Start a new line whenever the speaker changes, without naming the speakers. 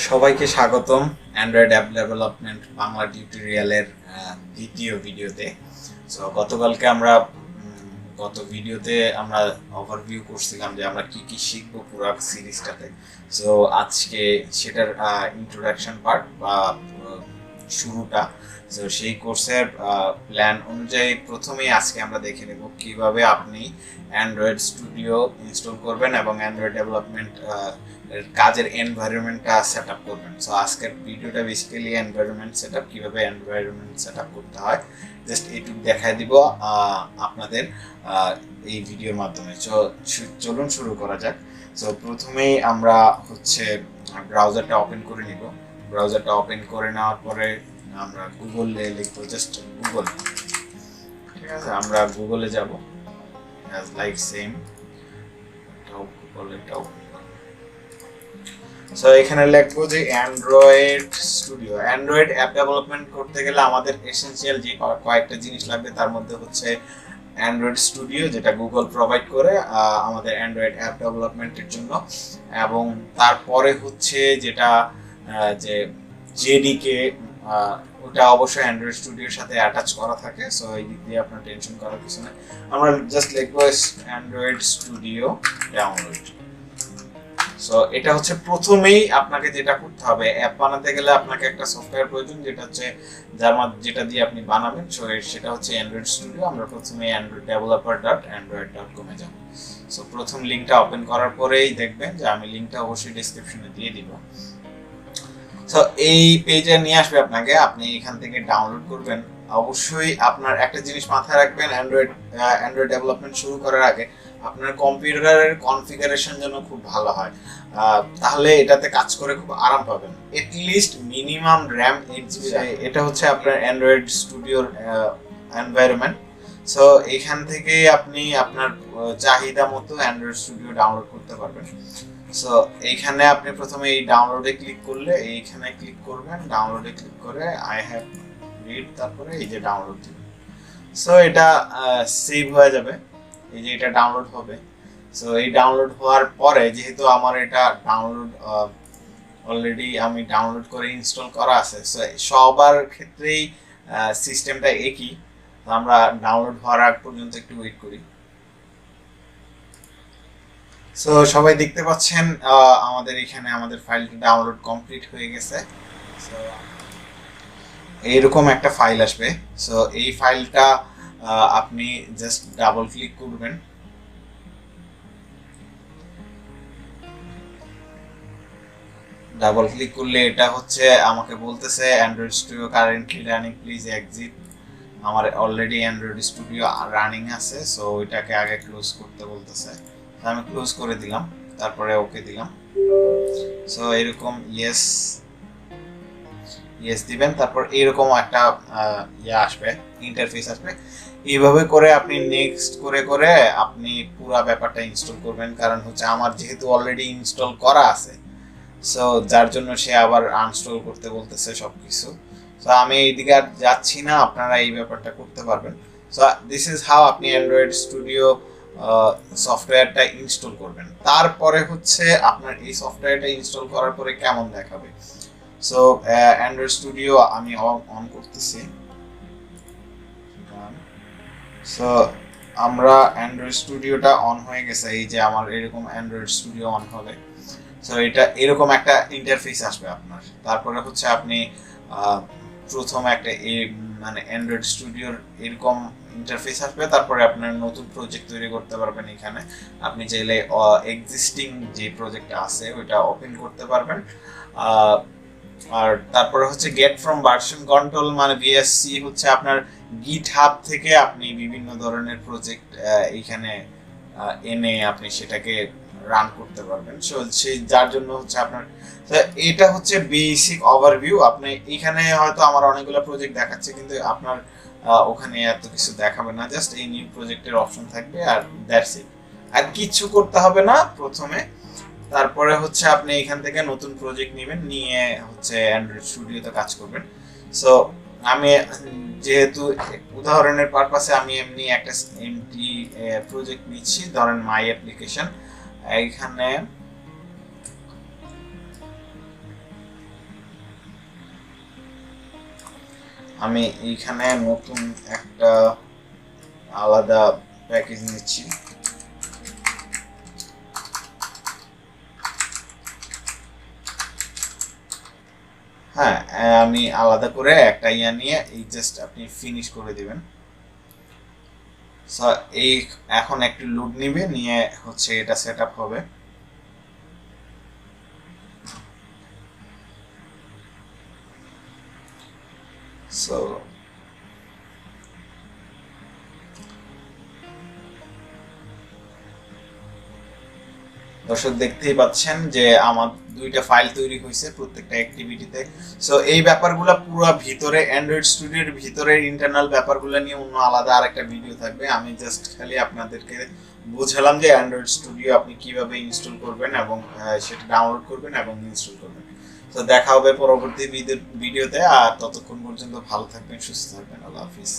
সবাইকে স্বাগতম Android app development Bangla টিউটোরিয়ালের দ্বিতীয় ভিডিওতে। সো গতকালকে আমরা গত ভিডিওতে আমরা ওভারভিউ করছিলাম যে আমরা কি কি শিখবো পুরো সিরিজটাতে। সো আজকে সেটার ইন্ট্রোডাকশন পার্ট বা শুরুটা। সো সেই কোর্সের প্ল্যান অনুযায়ী প্রথমেই আজকে আমরা দেখে নেব কিভাবে আপনি অ্যান্ড্রয়েড স্টুডিও ইনস্টল করবেন এবং অ্যান্ড্রয়েড ডেভেলপমেন্ট কাজের এনভায়রনমেন্টটা সেট আপ করবেন। সো আজকের ভিডিওটা বেসিক্যালি এনভায়রনমেন্ট সেট আপ, কীভাবে এনভায়রনমেন্ট সেট আপ করতে হয় জাস্ট এইটুকু দেখাই দিব আপনাদের এই ভিডিওর মাধ্যমে। চলুন শুরু করা যাক। সো প্রথমেই আমরা হচ্ছে ব্রাউজারটা ওপেন করে নিব। ব্রাউজারটা ওপেন করে নেওয়ার পরে আমরা গুগলে লিখবো, জাস্ট গুগল। ঠিক আছে, আমরা গুগলে যাব, লাইক সেম গুগল এটাও। সো এখানে লিখবো যে Android studio. Android app development করতে গেলে আমাদের এসেনশিয়াল যে কয়েকটা জিনিস লাগবে, তার মধ্যে হচ্ছে অ্যান্ড্রয়েড স্টুডিও, যেটা গুগল প্রোভাইড করে আমাদের অ্যান্ড্রয়েড অ্যাপ ডেভেলপমেন্টের জন্য, এবং তারপরে হচ্ছে যেটা যে জেডিকে, ওটা অবশ্যই অ্যান্ড্রয়েড স্টুডিওর সাথে অ্যাটাচ করা থাকে। সো এই দিক দিয়ে আপনার টেনশন করার কিছু নেই। আমরা জাস্ট লিখবো অ্যান্ড্রয়েড স্টুডিও ডাউনলোড। সো এটা হচ্ছে প্রথমেই আপনাকে যেটা করতে হবে, অ্যাপ বানাতে গেলে আপনাকে একটা সফটওয়্যার প্রয়োজন, যেটা হচ্ছে যেটা দিয়ে আপনি বানাবেন। সো সেটা হচ্ছে অ্যান্ড্রয়েড স্টুডিও। আমরা প্রথমে অ্যান্ড্রয়েড developer.android.com এ যাব। সো প্রথম লিঙ্কটা ওপেন করার পরেই দেখবেন যে আমি লিঙ্কটা অবশ্যই ডেসক্রিপশনে দিয়ে দিব। সো এই পেজে নিয়ে আসবে আপনাকে, আপনি এখান থেকে ডাউনলোড করবেন। অবশ্যই আপনার একটা জিনিস মাথায় রাখবেন, অ্যান্ড্রয়েড ডেভেলপমেন্ট শুরু করার আগে আপনার কম্পিউটারের কনফিগারেশন যেন খুব ভালো হয়, তাহলে এটাতে কাজ করে খুব আরাম পাবেন। At least minimum RAM 8 GB। এটা হচ্ছে আপনার অ্যান্ড্রয়েড স্টুডিওর এনভায়রনমেন্ট। সো এখান থেকে আপনি আপনার চাহিদা মতো অ্যান্ড্রয়েড স্টুডিও ডাউনলোড করতে পারবেন। সো এইখানে আপনি প্রথমে এই ডাউনলোডে ক্লিক করলে এইখানে ক্লিক করবেন, ডাউনলোডে ক্লিক করে আই হ্যাভ রিড, তারপরে এই যে ডাউনলোড দিবেন। সো এটা সেভ হয়ে যাবে, এই যে এটা ডাউনলোড হবে। সো এই ডাউনলোড হওয়ার পরে যেহেতু আমার এটা ডাউনলোড অলরেডি আমি ডাউনলোড করে ইনস্টল করা আছে, সো সবার ক্ষেত্রেই সিস্টেমটা একই। আমরা ডাউনলোড হওয়ার আগ পর্যন্ত একটু ওয়েট করি। সো সবাই দেখতে পাচ্ছেন আমাদের এখানে আমাদের ফাইলটা ডাউনলোড কমপ্লিট হয়ে গেছে। সো এইরকম একটা ফাইল আসবে। সো এই ফাইলটা আপনি জাস্ট ডাবল ক্লিক করবেন। ডাবল ক্লিক করলে এটা হচ্ছে আমাকে বলতেছে Android studio currently running, please exit. আমার অলরেডি অ্যান্ড্রয়েড স্টুডিও রানিং আছে, সো ওইটাকে আগে ক্লোজ করতে বলতেছে। আমি ক্লোজ করে দিলাম, তারপরে ওকে দিলাম। সো এরকম ইয়েস দিবেন, তারপর এরকম একটা আসবে, ইন্টারফেস আসবে। এইভাবে করে আপনি নেক্সট করে করে আপনি পুরো ব্যাপারটা ইনস্টল করবেন। কারণ হচ্ছে আমার যেহেতু অলরেডি ইনস্টল করা আছে, সো যার জন্য সে আবার আনস্টল করতে বলতেছে সবকিছু। সো আমি এইদিকে আর যাচ্ছি না, আপনারা এই ব্যাপারটা করতে পারবেন। সো দিস ইজ হাউ আপনি অ্যান্ড্রয়েড স্টুডিও সফটওয়্যারটা ইনস্টল করবেন। তারপরে হচ্ছে আপনার এই সফটওয়্যারটা ইনস্টল করার পরে কেমন দেখাবে। সো অ্যান্ড্রয়েড স্টুডিও আমি অন করতেছি। সো আমরা অ্যান্ড্রয়েড স্টুডিওটা অন হয়ে গেছে, এই যে আমার এরকম অ্যান্ড্রয়েড স্টুডিও অন হবে। সো এটা এরকম একটা ইন্টারফেস আসবে আপনার। তারপরে হচ্ছে আপনি প্রথম একটা মানে অ্যান্ড্রয়েড স্টুডিওর এরকম ইন্টারফেস আসবে। তারপরে আপনার নতুন প্রজেক্ট তৈরি করতে পারবেন। এখানে আপনি চাইলে এক্সিস্টিং যে প্রজেক্ট আছে ওইটা ওপেন করতে পারবেন। আর তারপরে হচ্ছে গেট ফ্রম ভার্সন কন্ট্রোল, মানে ভিএসসি হচ্ছে আপনার গিটহাব থেকে আপনি বিভিন্ন ধরনের প্রজেক্ট এইখানে এনে আপনি সেটাকে রান করতে পারবেন। সো সেই যার জন্য হচ্ছে আপনার এটা হচ্ছে বেসিক ওভারভিউ। আপনি এখানে হয়তো আমার অনেকগুলো প্রজেক্ট দেখাচ্ছে, কিন্তু আপনার ওখানে এত কিছু দেখাবে না, জাস্ট এই নিউ প্রজেক্টের অপশন থাকবে আর দ্যাটস ইট। আর কিছু করতে হবে না প্রথমে। তারপরে হচ্ছে আপনি এখান থেকে নতুন প্রজেক্ট নেবেন, নিয়ে হচ্ছে অ্যান্ড্রয়েড স্টুডিওতে কাজ করবেন। সো আমি যেহেতু উদাহরণের পারপাসে আমি এমনি একটা এমটি প্রজেক্ট নিচ্ছি, ধরেন মাই অ্যাপ্লিকেশন। এইখানে আমি এইখানে নতুন একটা আলাদা প্যাকেজ নিচ্ছি। হ্যাঁ, আমি আলাদা করে একটা নিয়ে এই জাস্ট আপনি ফিনিশ করে দিবেন। এই এখন একটু লোড নিবে, নিয়ে হচ্ছে এটা সেট আপ হবে। সো দর্শক দেখতেই পাচ্ছেন যে আমার দুইটা ফাইল তৈরি হয়েছে প্রত্যেকটা অ্যাক্টিভিটিতে। সো এই ব্যাপারগুলো পুরো ভিতরে অ্যান্ড্রয়েড স্টুডিওর ভিতরে ইন্টারনাল ব্যাপারগুলো নিয়ে অন্য আলাদা আরেকটা ভিডিও থাকবে। আমি জাস্ট খালি আপনাদেরকে বুঝালাম যে অ্যান্ড্রয়েড স্টুডিও আপনি কিভাবে ইনস্টল করবেন এবং সেটা ডাউনলোড করবেন এবং ইনস্টল করবেন। তো দেখা হবে পরবর্তী ভিডিওতে। আর ততক্ষণ পর্যন্ত ভালো থাকবেন, সুস্থ থাকবেন। আল্লাহ হাফিজ।